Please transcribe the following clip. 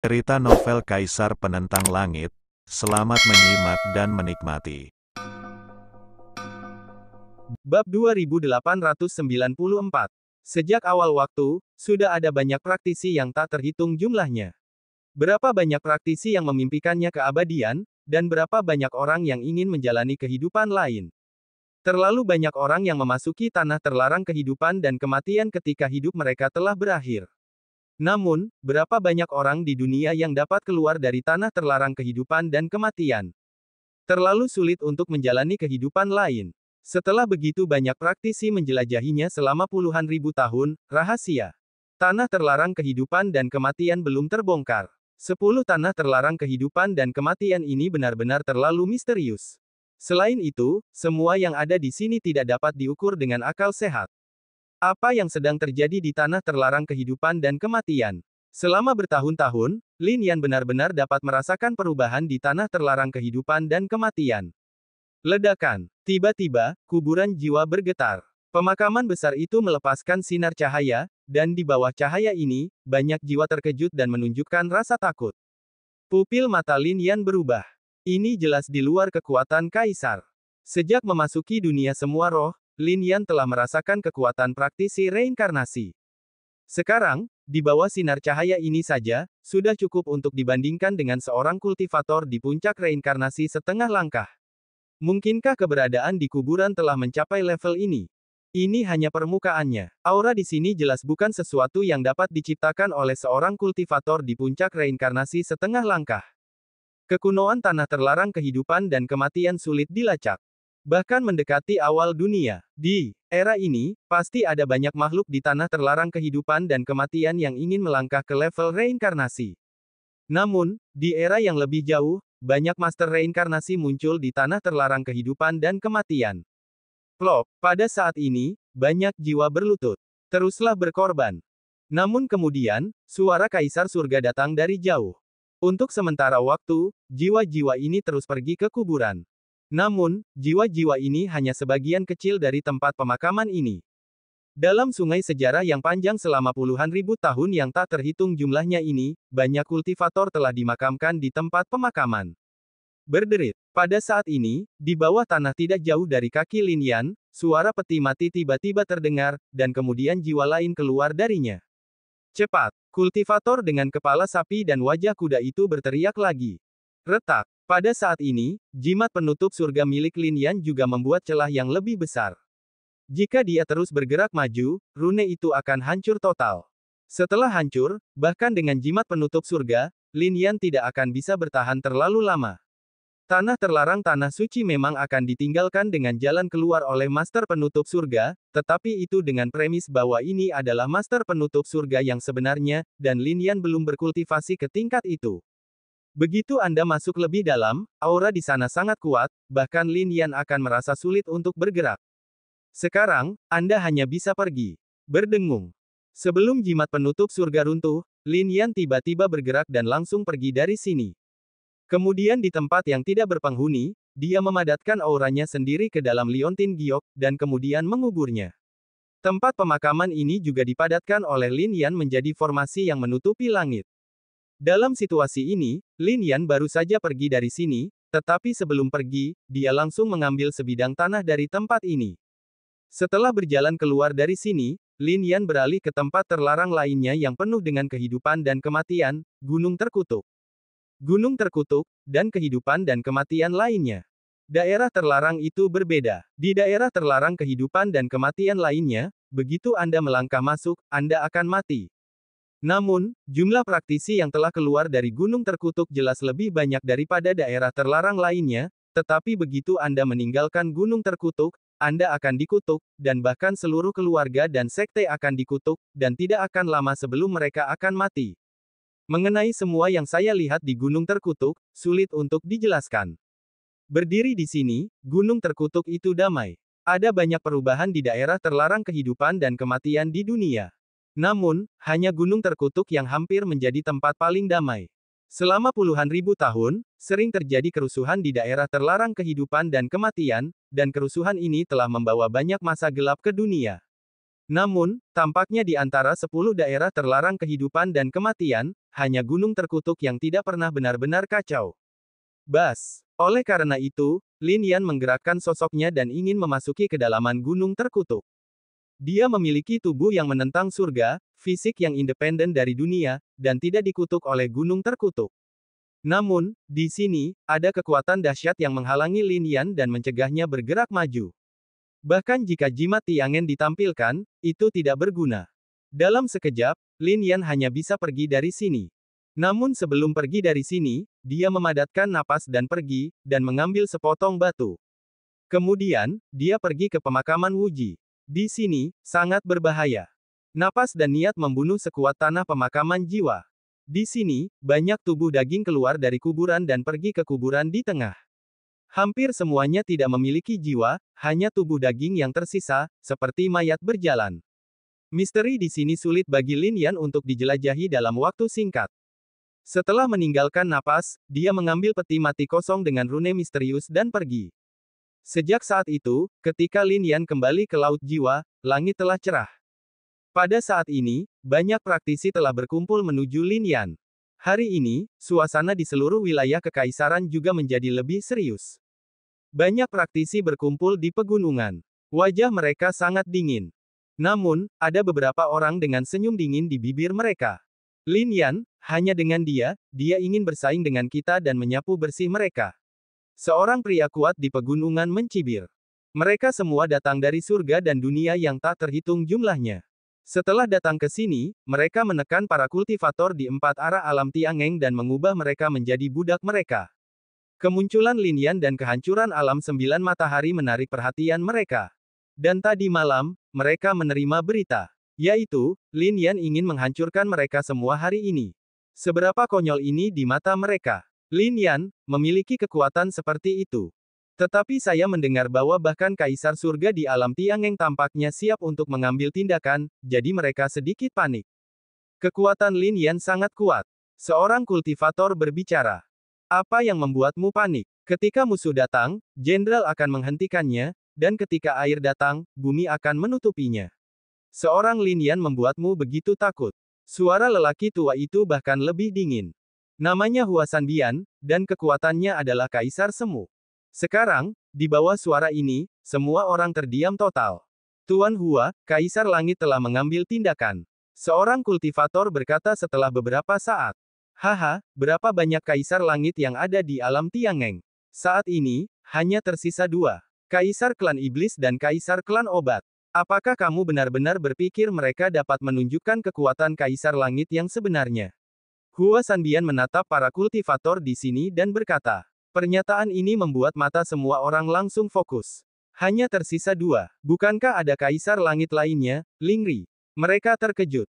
Cerita novel Kaisar Penentang Langit. Selamat menyimak dan menikmati. Bab 2894. Sejak awal waktu, sudah ada banyak praktisi yang tak terhitung jumlahnya. Berapa banyak praktisi yang memimpikannya keabadian, dan berapa banyak orang yang ingin menjalani kehidupan lain. Terlalu banyak orang yang memasuki tanah terlarang kehidupan dan kematian ketika hidup mereka telah berakhir. Namun, berapa banyak orang di dunia yang dapat keluar dari tanah terlarang kehidupan dan kematian? Terlalu sulit untuk menjalani kehidupan lain. Setelah begitu banyak praktisi menjelajahinya selama puluhan ribu tahun, rahasia tanah terlarang kehidupan dan kematian belum terbongkar. 10 tanah terlarang kehidupan dan kematian ini benar-benar terlalu misterius. Selain itu, semua yang ada di sini tidak dapat diukur dengan akal sehat. Apa yang sedang terjadi di tanah terlarang kehidupan dan kematian? Selama bertahun-tahun, Lin Yan benar-benar dapat merasakan perubahan di tanah terlarang kehidupan dan kematian. Ledakan. Tiba-tiba, kuburan jiwa bergetar. Pemakaman besar itu melepaskan sinar cahaya, dan di bawah cahaya ini, banyak jiwa terkejut dan menunjukkan rasa takut. Pupil mata Lin Yan berubah. Ini jelas di luar kekuatan Kaisar. Sejak memasuki dunia semua roh, Lin Yan telah merasakan kekuatan praktisi reinkarnasi. Sekarang, di bawah sinar cahaya ini saja, sudah cukup untuk dibandingkan dengan seorang kultivator di puncak reinkarnasi setengah langkah. Mungkinkah keberadaan di kuburan telah mencapai level ini? Ini hanya permukaannya. Aura di sini jelas bukan sesuatu yang dapat diciptakan oleh seorang kultivator di puncak reinkarnasi setengah langkah. Kekunoan tanah terlarang kehidupan dan kematian sulit dilacak. Bahkan mendekati awal dunia. Di era ini, pasti ada banyak makhluk di tanah terlarang kehidupan dan kematian yang ingin melangkah ke level reinkarnasi. Namun, di era yang lebih jauh, banyak master reinkarnasi muncul di tanah terlarang kehidupan dan kematian. Plop, pada saat ini, banyak jiwa berlutut. Teruslah berkorban. Namun kemudian, suara Kaisar Surga datang dari jauh. Untuk sementara waktu, jiwa-jiwa ini terus pergi ke kuburan. Namun, jiwa-jiwa ini hanya sebagian kecil dari tempat pemakaman ini. Dalam sungai sejarah yang panjang selama puluhan ribu tahun yang tak terhitung jumlahnya ini, banyak kultivator telah dimakamkan di tempat pemakaman. Berderit. Pada saat ini, di bawah tanah tidak jauh dari kaki Lin Yan, suara peti mati tiba-tiba terdengar, dan kemudian jiwa lain keluar darinya. Cepat! Kultivator dengan kepala sapi dan wajah kuda itu berteriak lagi. Retak. Pada saat ini, jimat penutup surga milik Lin Yan juga membuat celah yang lebih besar. Jika dia terus bergerak maju, rune itu akan hancur total. Setelah hancur, bahkan dengan jimat penutup surga, Lin Yan tidak akan bisa bertahan terlalu lama. Tanah terlarang tanah suci memang akan ditinggalkan dengan jalan keluar oleh master penutup surga, tetapi itu dengan premis bahwa ini adalah master penutup surga yang sebenarnya, dan Lin Yan belum berkultivasi ke tingkat itu. Begitu Anda masuk lebih dalam, aura di sana sangat kuat, bahkan Lin Yan akan merasa sulit untuk bergerak. Sekarang, Anda hanya bisa pergi. Berdengung. Sebelum jimat penutup surga runtuh, Lin Yan tiba-tiba bergerak dan langsung pergi dari sini. Kemudian di tempat yang tidak berpenghuni, dia memadatkan auranya sendiri ke dalam liontin giok, dan kemudian menguburnya. Tempat pemakaman ini juga dipadatkan oleh Lin Yan menjadi formasi yang menutupi langit. Dalam situasi ini, Lin Yan baru saja pergi dari sini, tetapi sebelum pergi, dia langsung mengambil sebidang tanah dari tempat ini. Setelah berjalan keluar dari sini, Lin Yan beralih ke tempat terlarang lainnya yang penuh dengan kehidupan dan kematian, Gunung Terkutuk. Gunung Terkutuk, dan kehidupan dan kematian lainnya. Daerah terlarang itu berbeda. Di daerah terlarang kehidupan dan kematian lainnya, begitu Anda melangkah masuk, Anda akan mati. Namun, jumlah praktisi yang telah keluar dari Gunung Terkutuk jelas lebih banyak daripada daerah terlarang lainnya, tetapi begitu Anda meninggalkan Gunung Terkutuk, Anda akan dikutuk, dan bahkan seluruh keluarga dan sekte akan dikutuk, dan tidak akan lama sebelum mereka akan mati. Mengenai semua yang saya lihat di Gunung Terkutuk, sulit untuk dijelaskan. Berdiri di sini, Gunung Terkutuk itu damai. Ada banyak perubahan di daerah terlarang kehidupan dan kematian di dunia. Namun, hanya Gunung Terkutuk yang hampir menjadi tempat paling damai. Selama puluhan ribu tahun, sering terjadi kerusuhan di daerah terlarang kehidupan dan kematian, dan kerusuhan ini telah membawa banyak masa gelap ke dunia. Namun, tampaknya di antara 10 daerah terlarang kehidupan dan kematian, hanya gunung terkutuk yang tidak pernah benar-benar kacau. Bas. Oleh karena itu, Lin Yan menggerakkan sosoknya dan ingin memasuki kedalaman gunung terkutuk. Dia memiliki tubuh yang menentang surga, fisik yang independen dari dunia, dan tidak dikutuk oleh gunung terkutuk. Namun, di sini, ada kekuatan dahsyat yang menghalangi Lin Yan dan mencegahnya bergerak maju. Bahkan jika jimat Tiangen ditampilkan, itu tidak berguna. Dalam sekejap, Lin Yan hanya bisa pergi dari sini. Namun sebelum pergi dari sini, dia memadatkan napas dan pergi, dan mengambil sepotong batu. Kemudian, dia pergi ke pemakaman Wuji. Di sini, sangat berbahaya. Napas dan niat membunuh sekuat tanah pemakaman jiwa. Di sini, banyak tubuh daging keluar dari kuburan dan pergi ke kuburan di tengah. Hampir semuanya tidak memiliki jiwa, hanya tubuh daging yang tersisa, seperti mayat berjalan. Misteri di sini sulit bagi Lin Yan untuk dijelajahi dalam waktu singkat. Setelah meninggalkan napas, dia mengambil peti mati kosong dengan rune misterius dan pergi. Sejak saat itu, ketika Lin Yan kembali ke Laut Jiwa, langit telah cerah. Pada saat ini, banyak praktisi telah berkumpul menuju Lin Yan. Hari ini, suasana di seluruh wilayah kekaisaran juga menjadi lebih serius. Banyak praktisi berkumpul di pegunungan. Wajah mereka sangat dingin. Namun, ada beberapa orang dengan senyum dingin di bibir mereka. Lin Yan, hanya dengan dia ingin bersaing dengan kita dan menyapu bersih mereka. Seorang pria kuat di pegunungan mencibir. Mereka semua datang dari surga dan dunia yang tak terhitung jumlahnya. Setelah datang ke sini, mereka menekan para kultivator di 4 arah alam Tiangeng dan mengubah mereka menjadi budak mereka. Kemunculan Lin Yan dan kehancuran alam 9 matahari menarik perhatian mereka. Dan tadi malam, mereka menerima berita. Yaitu, Lin Yan ingin menghancurkan mereka semua hari ini. Seberapa konyol ini di mata mereka. Lin Yan, memiliki kekuatan seperti itu. Tetapi saya mendengar bahwa bahkan Kaisar Surga di alam Tiangeng tampaknya siap untuk mengambil tindakan, jadi mereka sedikit panik. Kekuatan Lin Yan sangat kuat. Seorang kultivator berbicara. Apa yang membuatmu panik? Ketika musuh datang, jenderal akan menghentikannya, dan ketika air datang, bumi akan menutupinya. Seorang Lin Yan membuatmu begitu takut. Suara lelaki tua itu bahkan lebih dingin. Namanya Hua Sanbian, dan kekuatannya adalah Kaisar Semu. Sekarang, di bawah suara ini, semua orang terdiam total. Tuan Hua, Kaisar Langit telah mengambil tindakan. Seorang kultivator berkata setelah beberapa saat. Haha, berapa banyak Kaisar Langit yang ada di alam Tiangeng? Saat ini, hanya tersisa 2. Kaisar Klan Iblis dan Kaisar Klan Obat. Apakah kamu benar-benar berpikir mereka dapat menunjukkan kekuatan Kaisar Langit yang sebenarnya? Hua Sanbian menatap para kultivator di sini dan berkata. Pernyataan ini membuat mata semua orang langsung fokus. Hanya tersisa 2. Bukankah ada Kaisar Langit lainnya, Lingri? Mereka terkejut.